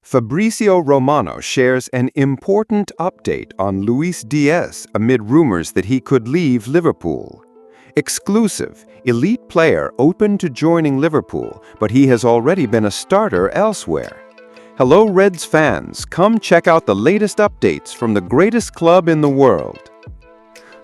Fabrizio Romano shares an important update on Luis Diaz amid rumors that he could leave Liverpool. Exclusive, elite player open to joining Liverpool, but he has already been a starter elsewhere. Hello Reds fans, come check out the latest updates from the greatest club in the world.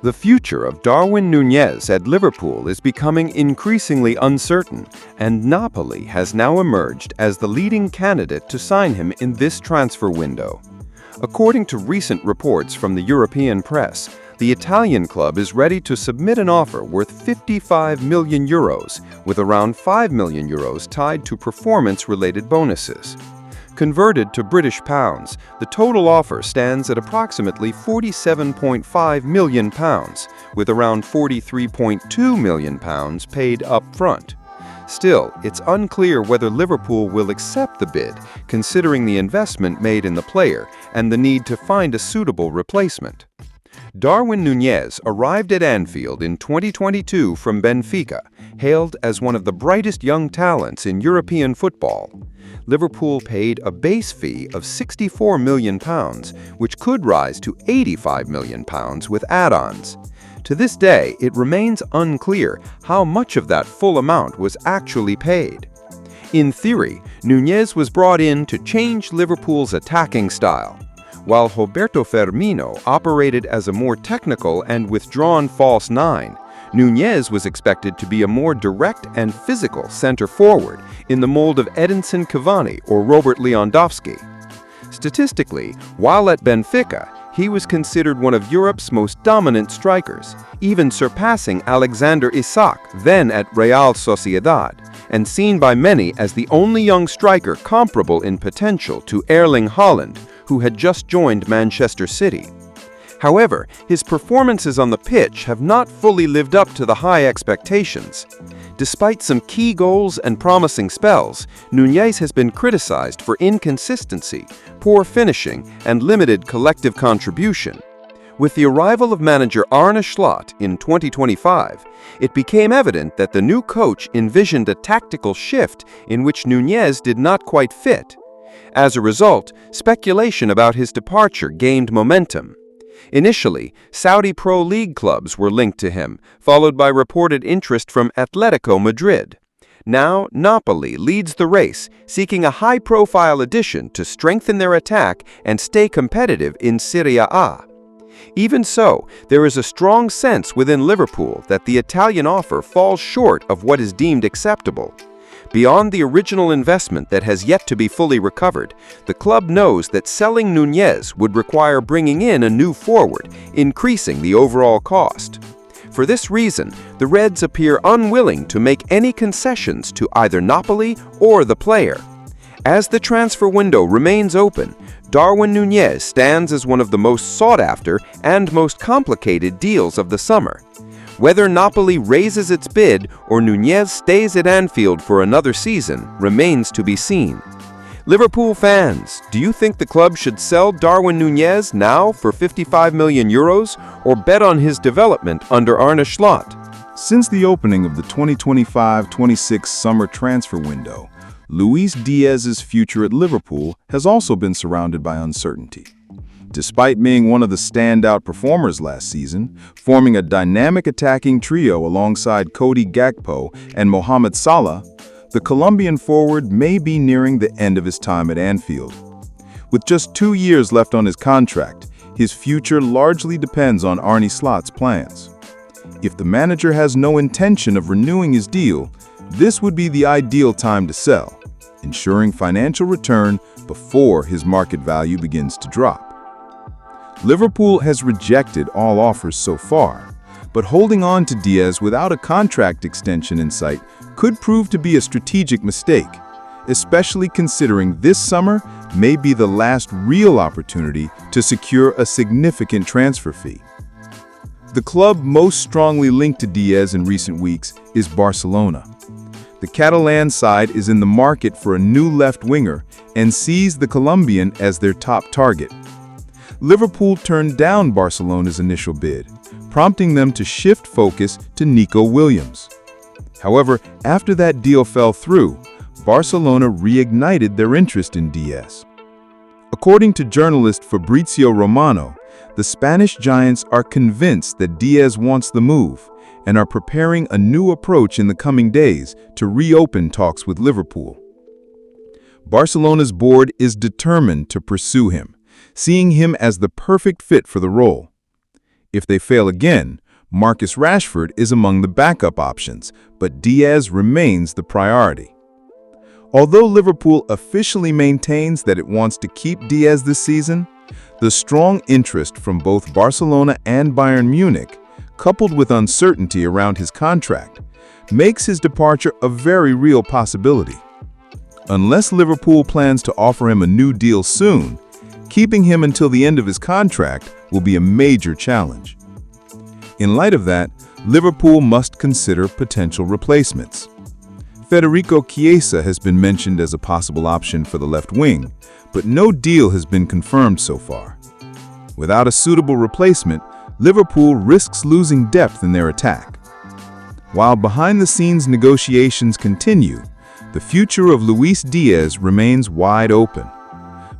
The future of Darwin Nunez at Liverpool is becoming increasingly uncertain, and Napoli has now emerged as the leading candidate to sign him in this transfer window. According to recent reports from the European press, the Italian club is ready to submit an offer worth €55 million, with around €5 million tied to performance-related bonuses. Converted to British pounds, the total offer stands at approximately £47.5 million, with around £43.2 million paid up front. Still, it's unclear whether Liverpool will accept the bid, considering the investment made in the player and the need to find a suitable replacement. Darwin Nunez arrived at Anfield in 2022 from Benfica, hailed as one of the brightest young talents in European football. Liverpool paid a base fee of £64 million, which could rise to £85 million with add-ons. To this day, it remains unclear how much of that full amount was actually paid. In theory, Nunez was brought in to change Liverpool's attacking style. While Roberto Firmino operated as a more technical and withdrawn false nine, Nunez was expected to be a more direct and physical center-forward in the mold of Edinson Cavani or Robert Lewandowski. Statistically, while at Benfica, he was considered one of Europe's most dominant strikers, even surpassing Alexander Isak, then at Real Sociedad, and seen by many as the only young striker comparable in potential to Erling Haaland, who had just joined Manchester City. However, his performances on the pitch have not fully lived up to the high expectations. Despite some key goals and promising spells, Nunez has been criticized for inconsistency, poor finishing, and limited collective contribution. With the arrival of manager Arne Slot in 2025, it became evident that the new coach envisioned a tactical shift in which Nunez did not quite fit. As a result, speculation about his departure gained momentum. Initially, Saudi Pro League clubs were linked to him, followed by reported interest from Atletico Madrid. Now, Napoli leads the race, seeking a high-profile addition to strengthen their attack and stay competitive in Serie A. Even so, there is a strong sense within Liverpool that the Italian offer falls short of what is deemed acceptable. Beyond the original investment that has yet to be fully recovered, the club knows that selling Nunez would require bringing in a new forward, increasing the overall cost. For this reason, the Reds appear unwilling to make any concessions to either Napoli or the player. As the transfer window remains open, Darwin Nunez stands as one of the most sought-after and most complicated deals of the summer. Whether Napoli raises its bid or Nunez stays at Anfield for another season remains to be seen. Liverpool fans, do you think the club should sell Darwin Nunez now for €55 million or bet on his development under Arne Slot? Since the opening of the 2025-26 summer transfer window, Luis Diaz's future at Liverpool has also been surrounded by uncertainty. Despite being one of the standout performers last season, forming a dynamic attacking trio alongside Cody Gakpo and Mohamed Salah, the Colombian forward may be nearing the end of his time at Anfield. With just 2 years left on his contract, his future largely depends on Arne Slot's plans. If the manager has no intention of renewing his deal, this would be the ideal time to sell, ensuring financial return before his market value begins to drop. Liverpool has rejected all offers so far, but holding on to Diaz without a contract extension in sight could prove to be a strategic mistake, especially considering this summer may be the last real opportunity to secure a significant transfer fee. The club most strongly linked to Diaz in recent weeks is Barcelona. The Catalan side is in the market for a new left winger and sees the Colombian as their top target. Liverpool turned down Barcelona's initial bid, prompting them to shift focus to Nico Williams. However, after that deal fell through, Barcelona reignited their interest in Diaz. According to journalist Fabrizio Romano, the Spanish giants are convinced that Diaz wants the move and are preparing a new approach in the coming days to reopen talks with Liverpool. Barcelona's board is determined to pursue him, seeing him as the perfect fit for the role. If they fail again, Marcus Rashford is among the backup options, but Diaz remains the priority. Although Liverpool officially maintains that it wants to keep Diaz this season, the strong interest from both Barcelona and Bayern Munich, coupled with uncertainty around his contract, makes his departure a very real possibility. Unless Liverpool plans to offer him a new deal soon, keeping him until the end of his contract will be a major challenge. In light of that, Liverpool must consider potential replacements. Federico Chiesa has been mentioned as a possible option for the left wing, but no deal has been confirmed so far. Without a suitable replacement, Liverpool risks losing depth in their attack. While behind-the-scenes negotiations continue, the future of Luis Diaz remains wide open.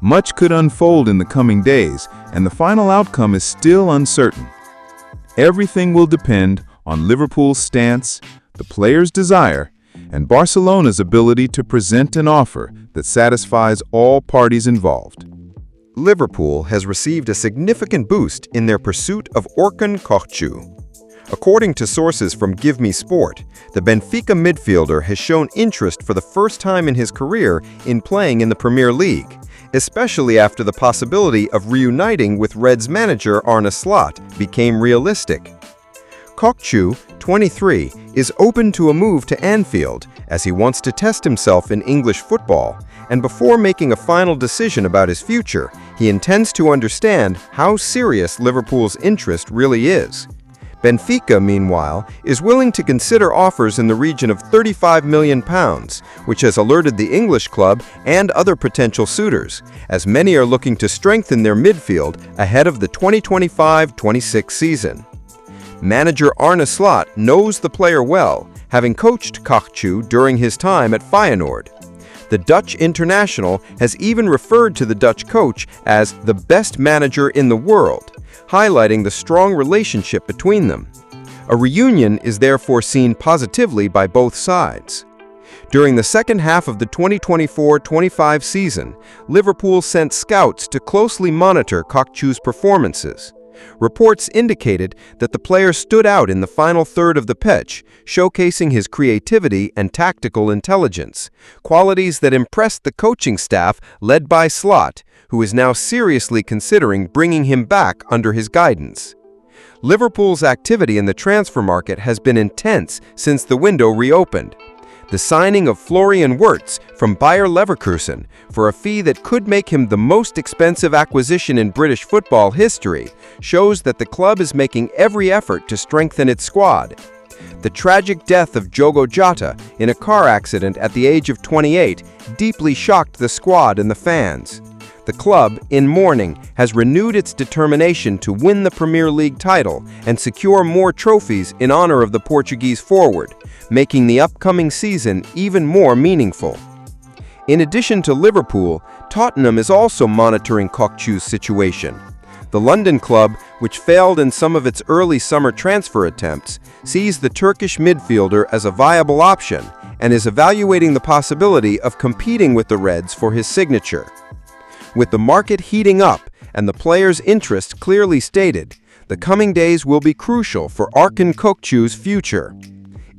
Much could unfold in the coming days, and the final outcome is still uncertain. Everything will depend on Liverpool's stance, the player's desire, and Barcelona's ability to present an offer that satisfies all parties involved. Liverpool has received a significant boost in their pursuit of Orkun Kokcu. According to sources from Give Me Sport, the Benfica midfielder has shown interest for the first time in his career in playing in the Premier League, especially after the possibility of reuniting with Reds manager Arne Slot became realistic. Kokcu, 23, is open to a move to Anfield as he wants to test himself in English football, and before making a final decision about his future, he intends to understand how serious Liverpool's interest really is. Benfica, meanwhile, is willing to consider offers in the region of £35 million, which has alerted the English club and other potential suitors, as many are looking to strengthen their midfield ahead of the 2025-26 season. Manager Arne Slot knows the player well, having coached Kokcu during his time at Feyenoord. The Dutch international has even referred to the Dutch coach as the best manager in the world, highlighting the strong relationship between them. A reunion is therefore seen positively by both sides. During the second half of the 2024-25 season, Liverpool sent scouts to closely monitor Kokcu's performances. Reports indicated that the player stood out in the final third of the pitch, showcasing his creativity and tactical intelligence, qualities that impressed the coaching staff led by Slot, who is now seriously considering bringing him back under his guidance. Liverpool's activity in the transfer market has been intense since the window reopened. The signing of Florian Wirtz from Bayer Leverkusen for a fee that could make him the most expensive acquisition in British football history shows that the club is making every effort to strengthen its squad. The tragic death of Diogo Jota in a car accident at the age of 28 deeply shocked the squad and the fans. The club, in mourning, has renewed its determination to win the Premier League title and secure more trophies in honor of the Portuguese forward, making the upcoming season even more meaningful. In addition to Liverpool, Tottenham is also monitoring Kokcu's situation. The London club, which failed in some of its early summer transfer attempts, sees the Turkish midfielder as a viable option and is evaluating the possibility of competing with the Reds for his signature. With the market heating up and the player's interest clearly stated, the coming days will be crucial for Orkun Kokcu's future.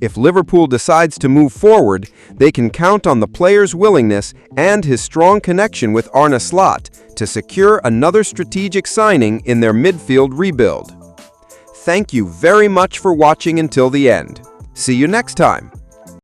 If Liverpool decides to move forward, they can count on the player's willingness and his strong connection with Arne Slot to secure another strategic signing in their midfield rebuild. Thank you very much for watching until the end. See you next time.